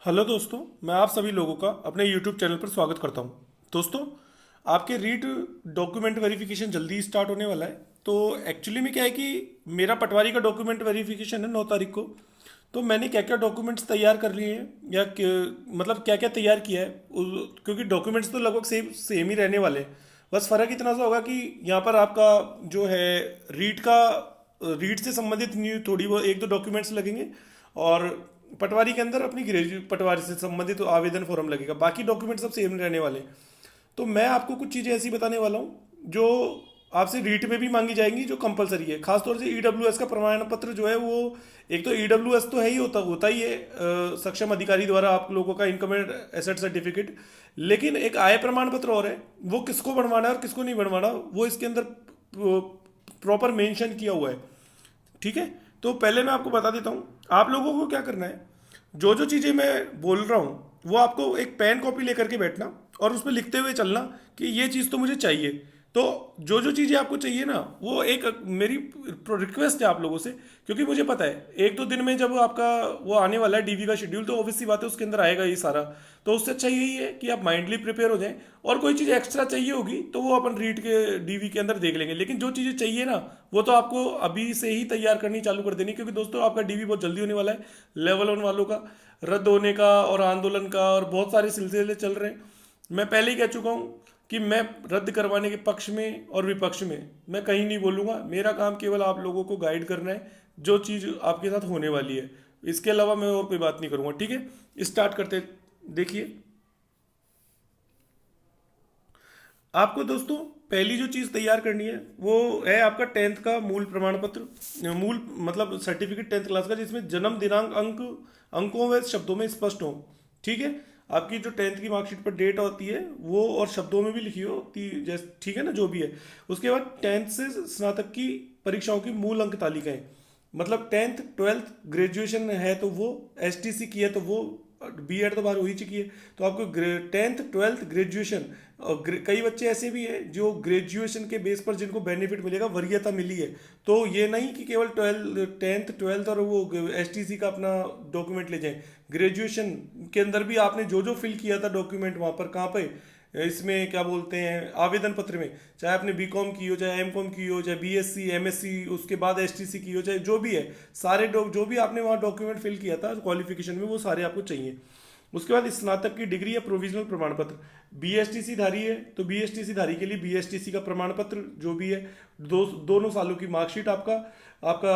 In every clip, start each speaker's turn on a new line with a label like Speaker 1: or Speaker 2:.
Speaker 1: Hello दोस्तों, मैं आप सभी लोगों का अपने यूट्यूब चैनल पर स्वागत करता हूं। दोस्तों, आपके रीट डॉक्यूमेंट वेरिफिकेशन जल्दी स्टार्ट होने वाला है। तो एक्चुअली में क्या है कि मेरा पटवारी का डॉक्यूमेंट वेरिफिकेशन है 9 तारीख को। तो मैंने क्या क्या डॉक्यूमेंट्स तैयार कर लिए हैं या मतलब क्या क्या तैयार किया है क्योंकि डॉक्यूमेंट्स तो लगभग सेम सेम ही रहने वाले हैं। बस फ़र्क इतना सा होगा कि यहाँ पर आपका जो है रीट से संबंधित न्यू थोड़ी वो एक दो डॉक्यूमेंट्स लगेंगे। और पटवारी के अंदर अपनी ग्रेजुएट पटवारी से संबंधित तो आवेदन फॉर्म लगेगा, बाकी डॉक्यूमेंट सब सेम रहने वाले हैं। तो मैं आपको कुछ चीज़ें ऐसी बताने वाला हूँ जो आपसे रीट में भी मांगी जाएंगी, जो कंपलसरी है। खासतौर से ईडब्ल्यूएस का प्रमाण पत्र जो है वो, एक तो ईडब्ल्यूएस तो है ही, होता ही है सक्षम अधिकारी द्वारा आप लोगों का इनकम एंड एसेट सर्टिफिकेट। लेकिन एक आय प्रमाण पत्र और है, वो किसको बनवाना है और किसको नहीं बनवाना वो इसके अंदर प्रॉपर मेंशन किया हुआ है। ठीक है, तो पहले मैं आपको बता देता हूँ आप लोगों को क्या करना है। जो जो चीज़ें मैं बोल रहा हूँ वो आपको एक पेन कॉपी लेकर के बैठना और उसमें लिखते हुए चलना कि ये चीज़ तो मुझे चाहिए। तो जो जो चीज़ें आपको चाहिए ना, वो एक मेरी रिक्वेस्ट है आप लोगों से, क्योंकि मुझे पता है एक दो दिन में जब आपका वो आने वाला है डीवी का शेड्यूल, तो ऑब्वियस सी बात है उसके अंदर आएगा ये सारा। तो उससे अच्छा यही है कि आप माइंडली प्रिपेयर हो जाएं, और कोई चीज़ एक्स्ट्रा चाहिए होगी तो वो अपन रीड के डीवी के अंदर देख लेंगे। लेकिन जो चीज़ें चाहिए ना, वो तो आपको अभी से ही तैयार करनी चालू कर देनी, क्योंकि दोस्तों आपका डीवी बहुत जल्दी होने वाला है। लेवल 1 वालों का रद्द होने का और आंदोलन का और बहुत सारे सिलसिले चल रहे हैं। मैं पहले ही कह चुका हूँ कि मैं रद्द करवाने के पक्ष में और विपक्ष में मैं कहीं नहीं बोलूँगा। मेरा काम केवल आप लोगों को गाइड करना है जो चीज़ आपके साथ होने वाली है। इसके अलावा मैं और कोई बात नहीं करूँगा। ठीक है, स्टार्ट करते। देखिए, आपको दोस्तों पहली जो चीज़ तैयार करनी है वो है आपका 10th का मूल प्रमाण पत्र, मूल मतलब सर्टिफिकेट 10th क्लास का, जिसमें जन्म दिनांक अंकों व शब्दों में स्पष्ट हो। ठीक है, आपकी जो 10th की मार्कशीट पर डेट होती है वो और शब्दों में भी लिखी होती जैसे, ठीक है ना, जो भी है। उसके बाद 10th से स्नातक की परीक्षाओं की मूल अंक तालिकाएं, मतलब 10th 12th ग्रेजुएशन है तो वो, एसटीसी की है तो वो, बीएड तो बाहर हो ही चुकी है। तो आपको 10th 12th ग्रेजुएशन, और कई बच्चे ऐसे भी हैं जो ग्रेजुएशन के बेस पर जिनको बेनिफिट मिलेगा, वरीयता मिली है। तो ये नहीं कि केवल 10th 12th और वो एसटीसी का अपना डॉक्यूमेंट ले जाएं। ग्रेजुएशन के अंदर भी आपने जो जो फिल किया था डॉक्यूमेंट वहाँ पर, कहाँ पे, इसमें क्या बोलते हैं, आवेदन पत्र में, चाहे आपने बीकॉम की हो, चाहे एमकॉम की हो, चाहे बीएससी एमएससी, उसके बाद एसटीसी की हो, चाहे जो भी है, सारे जो भी आपने वहाँ डॉक्यूमेंट फिल किया था क्वालिफिकेशन में, वो सारे आपको चाहिए। उसके बाद स्नातक की डिग्री या प्रोविजनल प्रमाण पत्र, बीएसटीसी धारी है तो बीएसटीसी धारी के लिए बीएसटीसी का प्रमाण पत्र जो भी है, दोनों सालों की मार्कशीट, आपका आपका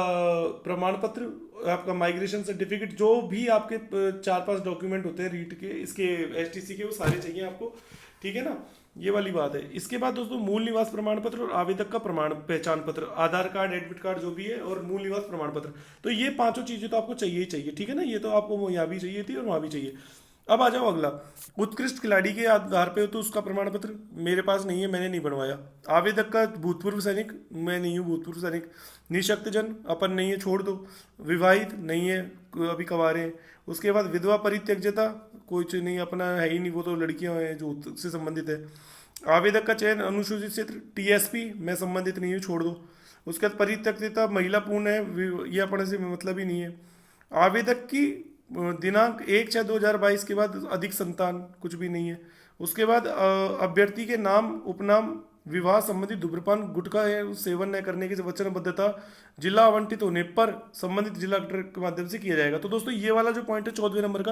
Speaker 1: प्रमाण पत्र, आपका माइग्रेशन सर्टिफिकेट, जो भी आपके 4-5 डॉक्यूमेंट होते हैं रीट के, इसके एसटीसी के, वो सारे चाहिए आपको। ठीक है ना, ये वाली बात है। इसके बाद दोस्तों मूल निवास प्रमाण पत्र और आवेदक का प्रमाण पहचान पत्र, आधार कार्ड एडमिट कार्ड जो भी है, और मूल निवास प्रमाण पत्र। तो ये पांचों चीजें तो आपको चाहिए ही चाहिए। ठीक है ना, ये तो आपको यहाँ भी चाहिए थी और वहाँ भी चाहिए। अब आ जाओ अगला, उत्कृष्ट खिलाड़ी के आधार पे हो तो उसका प्रमाण पत्र, मेरे पास नहीं है, मैंने नहीं बनवाया। आवेदक का भूतपूर्व सैनिक, मैं नहीं हूँ भूतपूर्व सैनिक। निःशक्त जन, अपन नहीं है, छोड़ दो। विवाहित नहीं है, अभी कवारे हैं। उसके बाद विधवा परित्यज्यता, कोई चीज नहीं, अपना है ही नहीं, वो तो लड़कियां हैं जो उससे संबंधित है। आवेदक का चयन अनुसूचित क्षेत्र, टीएसपी, मैं संबंधित नहीं हूँ, छोड़ दो। उसके बाद परित्यक्तता महिला पूर्ण है, ये अपने से मतलब ही नहीं है। आवेदक की दिनांक 1/6/2022 के बाद अधिक संतान, कुछ भी नहीं है। उसके बाद अभ्यर्थी के नाम उपनाम, विवाह संबंधी धूम्रपान गुटखा है सेवन न करने की वचनबद्धता जिला आवंटित होने पर संबंधित जिला कलेक्टर के माध्यम से किया जाएगा। तो दोस्तों ये वाला जो पॉइंट है 14वें नंबर का,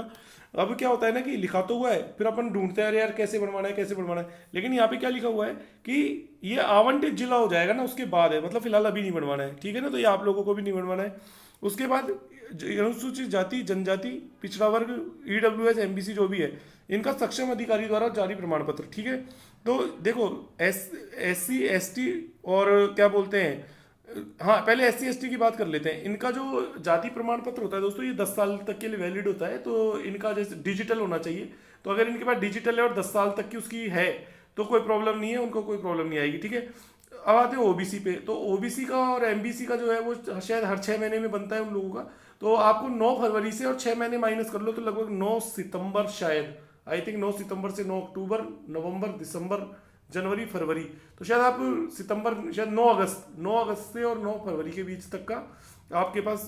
Speaker 1: अब क्या होता है ना कि लिखा तो हुआ है, फिर अपन ढूंढते हैं अरे यार कैसे बनवाना है कैसे बनवाना है, लेकिन यहाँ पे क्या लिखा हुआ है कि ये आवंटित जिला हो जाएगा ना उसके बाद है, मतलब फिलहाल अभी नहीं बनवाना है। ठीक है ना, तो ये आप लोगों को भी नहीं बनवाना है। उसके बाद अनुसूचित जाति जनजाति पिछड़ा वर्ग, ईडब्ल्यूएस एमबीसी जो भी है, इनका सक्षम अधिकारी द्वारा जारी प्रमाण पत्र। ठीक है, तो देखो एससी एसटी और क्या बोलते हैं, हाँ पहले एससी एसटी की बात कर लेते हैं। इनका जो जाति प्रमाण पत्र होता है दोस्तों, ये 10 साल तक के लिए वैलिड होता है, तो इनका जैसे डिजिटल होना चाहिए। तो अगर इनके पास डिजिटल है और 10 साल तक की उसकी है तो कोई प्रॉब्लम नहीं है, उनको कोई प्रॉब्लम नहीं आएगी। ठीक है, अब आते हैं ओबीसी पे। तो ओबीसी का और एमबीसी का जो है वो शायद हर 6 महीने में बनता है उन लोगों का। तो आपको 9 फरवरी से, और 6 महीने माइनस कर लो तो लगभग 9 सितंबर, शायद आई थिंक 9 सितंबर से 9 अक्टूबर, नवंबर, दिसंबर, जनवरी, फरवरी, तो शायद आप सितंबर, शायद 9 अगस्त से और 9 फरवरी के बीच तक का आपके पास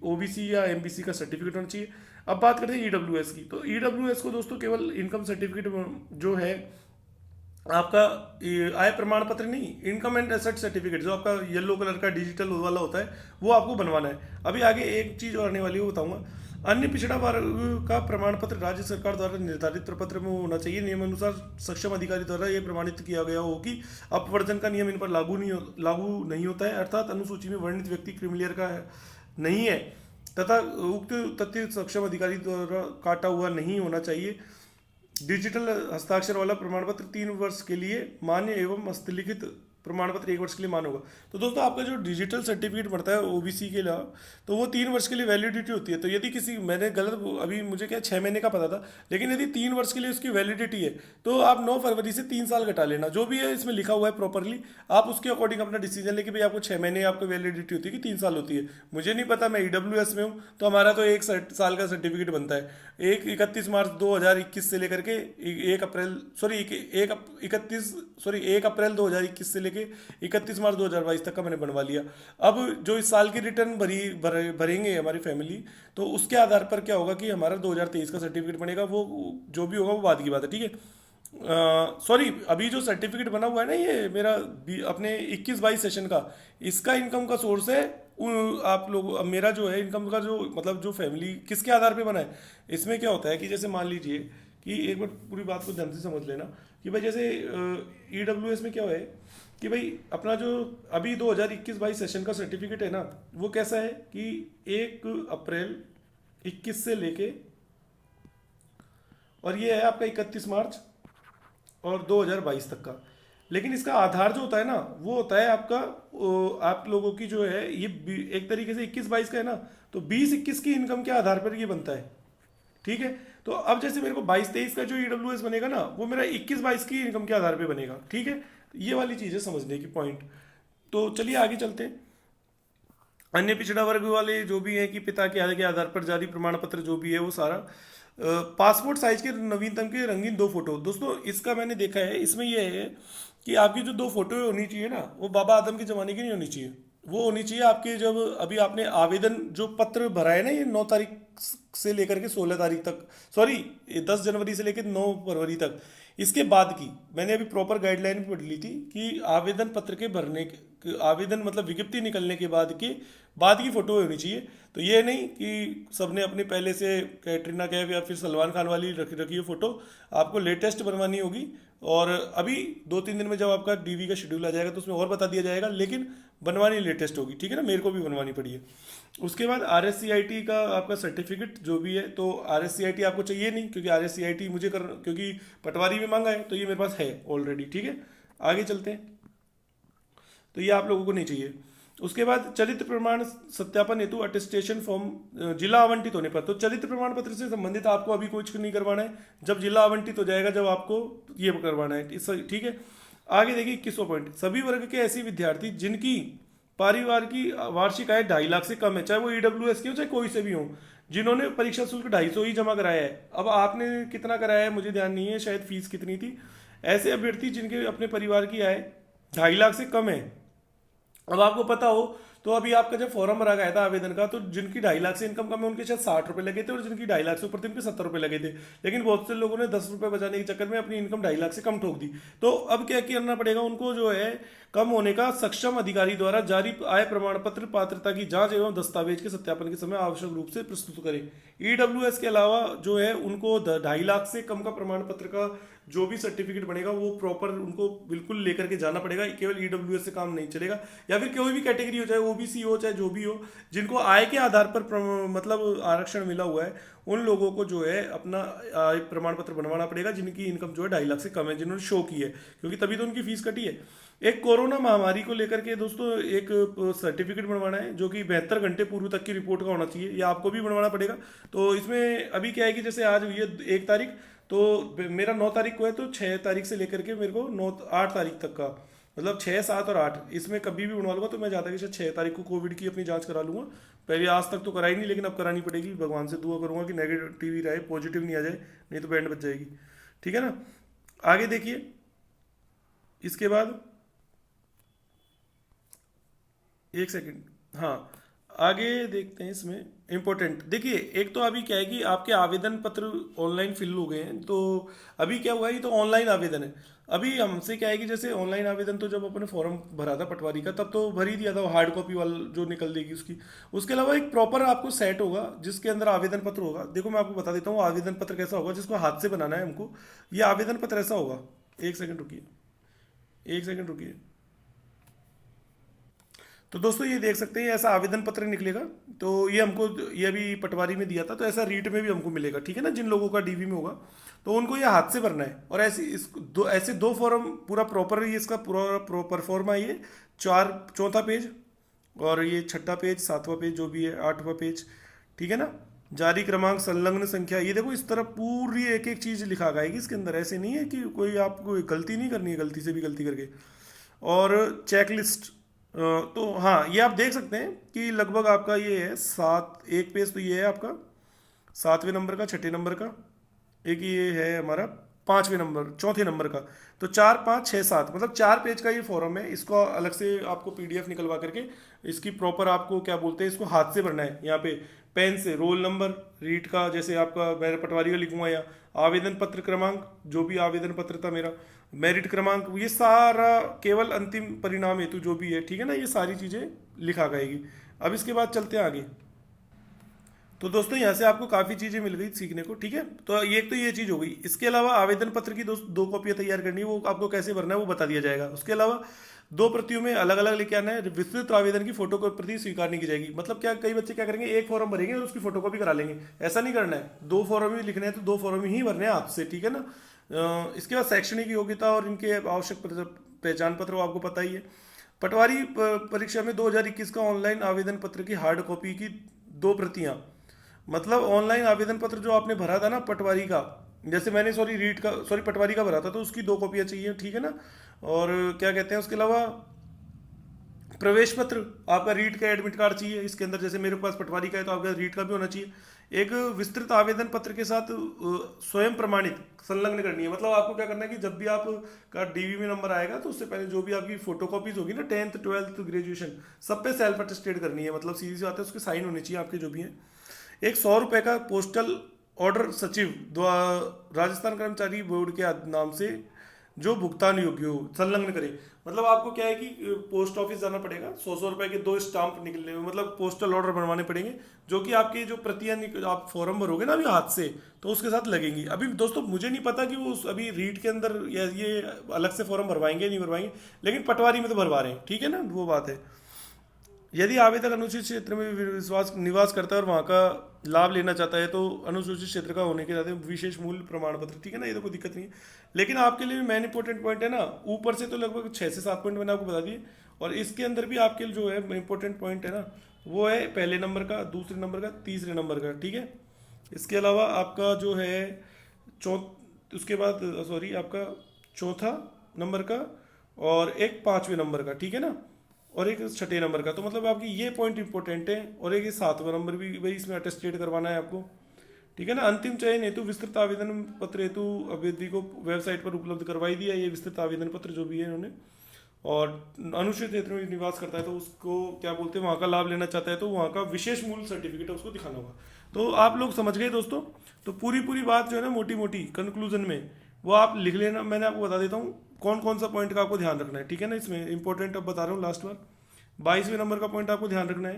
Speaker 1: ओबीसी या एमबीसी का सर्टिफिकेट होना चाहिए। अब बात करते हैं ईडब्ल्यूएस की। तो ईडब्ल्यूएस को दोस्तों केवल इनकम सर्टिफिकेट जो है आपका, ये आय प्रमाण पत्र नहीं, इनकम एंड एसेट सर्टिफिकेट जो आपका येलो कलर का डिजिटल वाला होता है वो आपको बनवाना है। अभी आगे एक चीज और आने वाली है वो बताऊंगा। अन्य पिछड़ा वर्ग का प्रमाण पत्र राज्य सरकार द्वारा निर्धारित प्रपत्र में होना चाहिए। नियमानुसार सक्षम अधिकारी द्वारा यह प्रमाणित किया गया हो कि अपवर्जन का नियम इन पर लागू नहीं होता है, अर्थात अनुसूची में वर्णित व्यक्ति क्रिमिलियर का नहीं है तथा उक्त तथ्य सक्षम अधिकारी द्वारा काटा हुआ नहीं होना चाहिए। डिजिटल हस्ताक्षर वाला प्रमाण पत्र 3 वर्ष के लिए मान्य एवं हस्तलिखित प्रमाण पत्र 1 वर्ष के लिए मान्य होगा। तो दोस्तों आपका जो डिजिटल सर्टिफिकेट बनता है ओबीसी के लिए, तो वो 3 वर्ष के लिए वैलिडिटी होती है। तो यदि किसी, मैंने गलत अभी मुझे क्या 6 महीने का पता था, लेकिन यदि 3 वर्ष के लिए उसकी वैलिडिटी है तो आप 9 फरवरी से 3 साल घटा लेना, जो भी है इसमें लिखा हुआ है प्रॉपरली, आप उसके अकॉर्डिंग अपना डिसीजन लेके भाई आपको 6 महीने आपको वैलिडिटी होती है कि 3 साल होती है। मुझे नहीं पता, मैं ईडब्ल्यूएस में हूँ तो हमारा तो 1 साल का सर्टिफिकेट बनता है। 31 मार्च 2021 से लेकर के 1 अप्रैल 2021 से लेके 31 मार्च 2022 तक का मैंने बनवा लिया। अब जो इस साल की रिटर्न भरेंगे हमारी फैमिली, तो उसके आधार पर क्या होगा कि हमारा 2023 का सर्टिफिकेट बनेगा, वो जो भी होगा वो बाद की बात है, ठीक है। सॉरी, अभी जो सर्टिफिकेट बना हुआ है ना ये मेरा अपने 21-22 सेशन का, इसका इनकम का सोर्स है आप लोग। अब मेरा जो है इनकम का जो मतलब जो फैमिली किसके आधार पे बना है, इसमें क्या होता है कि जैसे मान लीजिए कि एक बार पूरी बात को ध्यान से समझ लेना कि भाई जैसे ईडब्ल्यूएस में क्या है कि भाई अपना जो अभी 2021-22 सेशन का सर्टिफिकेट है ना, वो कैसा है कि 1 अप्रैल 21 से लेके और ये है आपका 31 मार्च और 2022 तक का। लेकिन इसका आधार जो होता है ना वो होता है आपका आप लोगों की जो है ये एक तरीके से 21-22 का है ना, तो 20-21 की इनकम के आधार पर ये बनता है, ठीक है। तो अब जैसे मेरे को 22-23 का जो ईडब्ल्यूएस बनेगा ना वो मेरा 21-22 की इनकम के आधार पे बनेगा, ठीक है। ये वाली चीज़ है समझने की पॉइंट। तो चलिए आगे चलते हैं। अन्य पिछड़ा वर्ग वाले जो भी है कि पिता के आधार पर जारी प्रमाण पत्र जो भी है वो सारा, पासपोर्ट साइज के नवीनतम के रंगीन 2 फोटो। दोस्तों इसका मैंने देखा है, इसमें यह है कि आपकी जो 2 फोटो होनी चाहिए ना वो बाबा आदम के ज़माने की नहीं होनी चाहिए, वो होनी चाहिए आपके जब अभी आपने आवेदन जो पत्र भरा है ना, ये 9 तारीख से लेकर के 16 तारीख तक, सॉरी 10 जनवरी से लेकर 9 फरवरी तक, इसके बाद की मैंने अभी प्रॉपर गाइडलाइन पढ़ ली थी कि आवेदन पत्र के भरने आवेदन मतलब विज्ञप्ति निकलने के बाद की फोटो होनी चाहिए। तो ये नहीं कि सबने अपने पहले से कैटरीना कैफ या फिर सलमान खान वाली रखी है फोटो, आपको लेटेस्ट बनवानी होगी। और अभी 2-3 दिन में जब आपका डीवी का शेड्यूल आ जाएगा तो उसमें और बता दिया जाएगा, लेकिन बनवानी लेटेस्ट होगी, ठीक है ना। मेरे को भी बनवानी पड़ी है। उसके बाद RSCIT का आपका सर्टिफिकेट जो भी है, तो RSCIT आपको चाहिए नहीं क्योंकि RSCIT मुझे क्योंकि पटवारी में मांगा है तो ये मेरे पास है ऑलरेडी, ठीक है। आगे चलते हैं, तो ये आप लोगों को नहीं चाहिए। उसके बाद चरित्र प्रमाण सत्यापन हेतु अटेस्टेशन फॉर्म जिला आवंटित होने पर, तो चरित्र प्रमाण पत्र से संबंधित आपको अभी कुछ नहीं करवाना है, जब जिला आवंटित हो जाएगा जब आपको ये करवाना है, ठीक है। आगे देखिए 21वां पॉइंट, सभी वर्ग के ऐसे विद्यार्थी जिनकी परिवार की वार्षिक आय 2.5 लाख से कम है, चाहे वो ईडब्ल्यूएस की हो चाहे कोई से भी हो, जिन्होंने परीक्षा शुल्क 250 ही जमा कराया है। अब आपने कितना कराया है मुझे ध्यान नहीं है, शायद फीस कितनी थी। ऐसे अभ्यर्थी जिनके अपने परिवार की आय 2.5 लाख से कम है, अब आपको पता हो तो अभी आपका जब फॉर्म भरा गया था आवेदन का, तो जिनकी 2.5 लाख से इनकम कम है उनके शायद 60 रुपए लगे थे, और जिनकी 2.5 लाख से ऊपर थे उनके 70 रुपए लगे थे। लेकिन बहुत से लोगों ने 10 रुपए बचाने के चक्कर में अपनी इनकम 2.5 लाख से कम ठोक दी। तो अब क्या करना पड़ेगा उनको, जो है कम होने का सक्षम अधिकारी द्वारा जारी आय प्रमाण पत्र पात्रता की जांच एवं दस्तावेज के सत्यापन के समय आवश्यक रूप से प्रस्तुत करें। ईडब्ल्यूएस के अलावा जो है उनको 2.5 लाख से कम का प्रमाण पत्र का जो भी सर्टिफिकेट बनेगा वो प्रॉपर उनको बिल्कुल लेकर के जाना पड़ेगा। केवल ईडब्ल्यूएस से काम नहीं चलेगा, या फिर कोई भी कैटेगरी हो, चाहे ओबीसी हो चाहे जो भी हो, जिनको आय के आधार पर मतलब आरक्षण मिला हुआ है, उन लोगों को जो है अपना आय प्रमाण पत्र बनवाना पड़ेगा जिनकी इनकम जो है 2.5 लाख से कम है, जिन्होंने शो की है, क्योंकि तभी तो उनकी फीस कटी है। एक कोरोना महामारी को लेकर के दोस्तों एक सर्टिफिकेट बनवाना है जो कि 72 घंटे पूर्व तक की रिपोर्ट का होना चाहिए, या आपको भी बनवाना पड़ेगा। तो इसमें अभी क्या है कि जैसे आज हुई है 1 तारीख, तो मेरा 9 तारीख को है, तो 6 तारीख से लेकर के मेरे को 8 तारीख तक का, मतलब 6, 7 और 8 इसमें कभी भी बनवा लूंगा। तो मैं चाहता कि शायद 6 तारीख को कोविड की अपनी जांच करा लूंगा। पहले आज तक तो कराई नहीं, लेकिन अब करानी पड़ेगी। भगवान से दुआ करूंगा कि नेगेटिव ही रहे, पॉजिटिव नहीं आ जाए, नहीं तो बैंड बच जाएगी, ठीक है ना। आगे देखिए, इसके बाद 1 सेकंड, हाँ आगे देखते हैं इसमें। इम्पोर्टेंट देखिए, एक तो अभी क्या है कि आपके आवेदन पत्र ऑनलाइन फिल हो गए हैं, तो अभी क्या हुआ है, ये तो ऑनलाइन आवेदन है। अभी हमसे क्या है कि जैसे ऑनलाइन आवेदन तो जब अपने फॉर्म भरा था पटवारी का तब तो भर ही दिया था, हार्ड कॉपी वाला जो निकल देगी उसकी। उसके अलावा एक प्रॉपर आपको सेट होगा जिसके अंदर आवेदन पत्र होगा। देखो मैं आपको बता देता हूँ आवेदन पत्र कैसा होगा, जिसको हाथ से बनाना है हमको। ये आवेदन पत्र ऐसा होगा। एक सेकंड रुकिए, एक सेकंड रुकिए। तो दोस्तों ये देख सकते हैं ऐसा आवेदन पत्र निकलेगा। तो ये हमको, ये अभी पटवारी में दिया था, तो ऐसा रीट में भी हमको मिलेगा, ठीक है ना। जिन लोगों का डीवी में होगा तो उनको ये हाथ से भरना है। और ऐसे दो फॉर्म पूरा प्रॉपर, ये इसका पूरा प्रॉपर फॉर्म है ये। चौथा पेज और ये छठा पेज, सातवां पेज जो भी है, आठवां पेज, ठीक है ना। जारी क्रमांक, संलग्न संख्या, ये देखो इस तरह पूरी एक एक चीज लिखा गया इसके अंदर। ऐसे नहीं है कि कोई आपको गलती नहीं करनी है, गलती से भी गलती करके। और चेकलिस्ट, तो हाँ ये आप देख सकते हैं कि लगभग आपका ये है सात, एक पेज तो ये है आपका 7वें नंबर का, छठे नंबर का, एक ये है हमारा 5वें नंबर, चौथे नंबर का। तो 4, 5, 6, 7 मतलब 4 पेज का ये फॉर्म है। इसको अलग से आपको पीडीएफ निकलवा करके इसकी प्रॉपर आपको क्या बोलते हैं, इसको हाथ से भरना है। यहाँ पे पेन से रोल नंबर, रीट का जैसे आपका मैं पटवारी का लिखूंगा, या आवेदन पत्र क्रमांक जो भी आवेदन पत्र था मेरा, मेरिट क्रमांक, ये सारा केवल अंतिम परिणाम हेतु जो भी है, ठीक है ना, ये सारी चीज़ें लिखा गएगी। अब इसके बाद चलते हैं आगे। तो दोस्तों यहाँ से आपको काफ़ी चीज़ें मिल गई सीखने को, ठीक है। तो ये एक तो ये चीज़ हो गई। इसके अलावा आवेदन पत्र की दो कॉपियाँ तैयार करनी है, वो आपको कैसे भरना है वो बता दिया जाएगा। उसके अलावा 2 प्रतियों में अलग अलग लेके आना है। विस्तृत आवेदन की फोटो प्रति स्वीकार नहीं की जाएगी। मतलब क्या, कई बच्चे क्या करेंगे, एक फॉर्म भरेंगे और उसकी फोटो कॉपी करा लेंगे। ऐसा नहीं करना है, 2 फॉर्म ही लिखने हैं तो 2 फॉर्म ही भरने हैं आपसे, ठीक है ना। इसके बाद शैक्षणिक योग्यता और इनके आवश्यक पहचान पत्र, वो आपको पता ही है। पटवारी परीक्षा में 2021 का ऑनलाइन आवेदन पत्र की हार्ड कॉपी की 2 प्रतियां, मतलब ऑनलाइन आवेदन पत्र जो आपने भरा था ना पटवारी का, जैसे मैंने पटवारी का भरा था, तो उसकी 2 कॉपियाँ चाहिए, ठीक है ना। और क्या कहते हैं, उसके अलावा प्रवेश पत्र, आपका रीट का एडमिट कार्ड चाहिए इसके अंदर। जैसे मेरे पास पटवारी का है तो आपका रीट का भी होना चाहिए। एक विस्तृत आवेदन पत्र के साथ स्वयं प्रमाणित संलग्न करनी है। मतलब आपको क्या करना है कि जब भी आपका डीवी में नंबर आएगा तो उससे पहले जो भी आपकी फोटोकॉपीज होगी ना, 10th 12th ग्रेजुएशन, सब पे सेल्फ अटेस्टेड करनी है। मतलब सीधी सी बात है, उसके साइन होने चाहिए आपके जो भी हैं। एक 100 रुपये का पोस्टल ऑर्डर सचिव द्वारा राजस्थान कर्मचारी बोर्ड के नाम से जो भुगतान योग्य हो, संलग्न करे। मतलब आपको क्या है कि पोस्ट ऑफिस जाना पड़ेगा, 100-100 रुपए के 2 स्टाम्प निकलने में, मतलब पोस्टल ऑर्डर बनवाने पड़ेंगे, जो कि आपकी जो प्रतियां आप फॉर्म भरोगे ना अभी हाथ से, तो उसके साथ लगेंगी। अभी दोस्तों मुझे नहीं पता कि वो अभी रीट के अंदर ये अलग से फॉर्म भरवाएंगे नहीं भरवाएंगे, लेकिन पटवारी में तो भरवा रहे हैं, ठीक है ना, वो बात है। यदि आवेदक अनुसूचित क्षेत्र में निवास करता है और वहाँ का लाभ लेना चाहता है तो अनुसूचित क्षेत्र का होने के नाते विशेष मूल्य प्रमाण पत्र, ठीक है ना, ये तो कोई दिक्कत नहीं है। लेकिन आपके लिए मेन इंपॉर्टेंट पॉइंट है ना, ऊपर से तो लगभग 6 से 7 पॉइंट मैंने आपको बता दिए, और इसके अंदर भी आपके जो है इंपॉर्टेंट पॉइंट है ना, वो है पहले नंबर का, दूसरे नंबर का, तीसरे नंबर का, ठीक है। इसके अलावा आपका जो है उसके बाद सॉरी आपका चौथा नंबर का, और एक 5वें नंबर का, ठीक है ना, और एक छठे नंबर का। तो मतलब आपकी ये पॉइंट इंपॉर्टेंट है। और एक 7वां नंबर भी भाई इसमें अटेस्टेड करवाना है आपको, ठीक है ना। अंतिम चयन हेतु विस्तृत आवेदन पत्र हेतु अभ्यर्थी को वेबसाइट पर उपलब्ध करवाई दिया ये विस्तृत आवेदन पत्र जो भी है इन्होंने। और अनुसूचित क्षेत्र में निवास करता है तो उसको क्या बोलते हैं, वहाँ का लाभ लेना चाहता है तो वहाँ का विशेष मूल्य सर्टिफिकेट है उसको दिखाना होगा। तो आप लोग समझ गए दोस्तों। तो पूरी बात जो है ना, मोटी मोटी कंक्लूजन में वो आप लिख लेना। मैंने आपको बता देता हूँ कौन कौन सा पॉइंट का आपको ध्यान रखना है, ठीक है ना। इसमें इंपॉर्टेंट अब बता रहा हूँ लास्ट बार। 22वें नंबर का पॉइंट आपको ध्यान रखना है।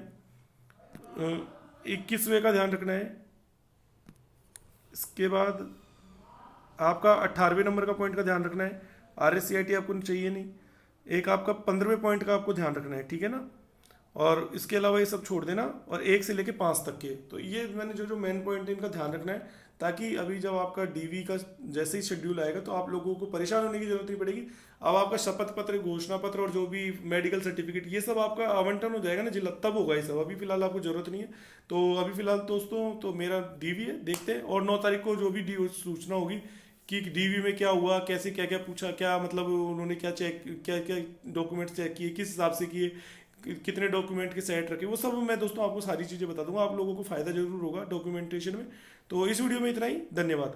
Speaker 1: 21वें का ध्यान रखना है। इसके बाद आपका 18वें नंबर का पॉइंट का ध्यान रखना है। RSCIT आपको चाहिए नहीं। एक आपका 15वें पॉइंट का आपको ध्यान रखना है, ठीक है ना। और इसके अलावा ये सब छोड़ देना, और 1 से लेके 5 तक के। तो ये मैंने जो मेन पॉइंट है इनका ध्यान रखना है, ताकि अभी जब आपका डीवी का जैसे ही शेड्यूल आएगा तो आप लोगों को परेशान होने की जरूरत नहीं पड़ेगी। अब आपका शपथ पत्र, घोषणा पत्र और जो भी मेडिकल सर्टिफिकेट, ये सब आपका आवंटन हो जाएगा ना जिला, तब होगा ये सब। अभी फिलहाल आपको जरूरत नहीं है। तो अभी फिलहाल दोस्तों तो मेरा डीवी है, देखते हैं। और 9 तारीख को जो भी सूचना होगी कि डीवी में क्या हुआ, कैसे क्या क्या पूछा, क्या मतलब उन्होंने क्या चेक, क्या क्या डॉक्यूमेंट चेक किए, किस हिसाब से किए, कितने डॉक्यूमेंट के सेट रखे, वो सब मैं दोस्तों आपको सारी चीज़ें बता दूंगा। आप लोगों को फायदा जरूर होगा डॉक्यूमेंटेशन में। तो इस वीडियो में इतना ही, धन्यवाद।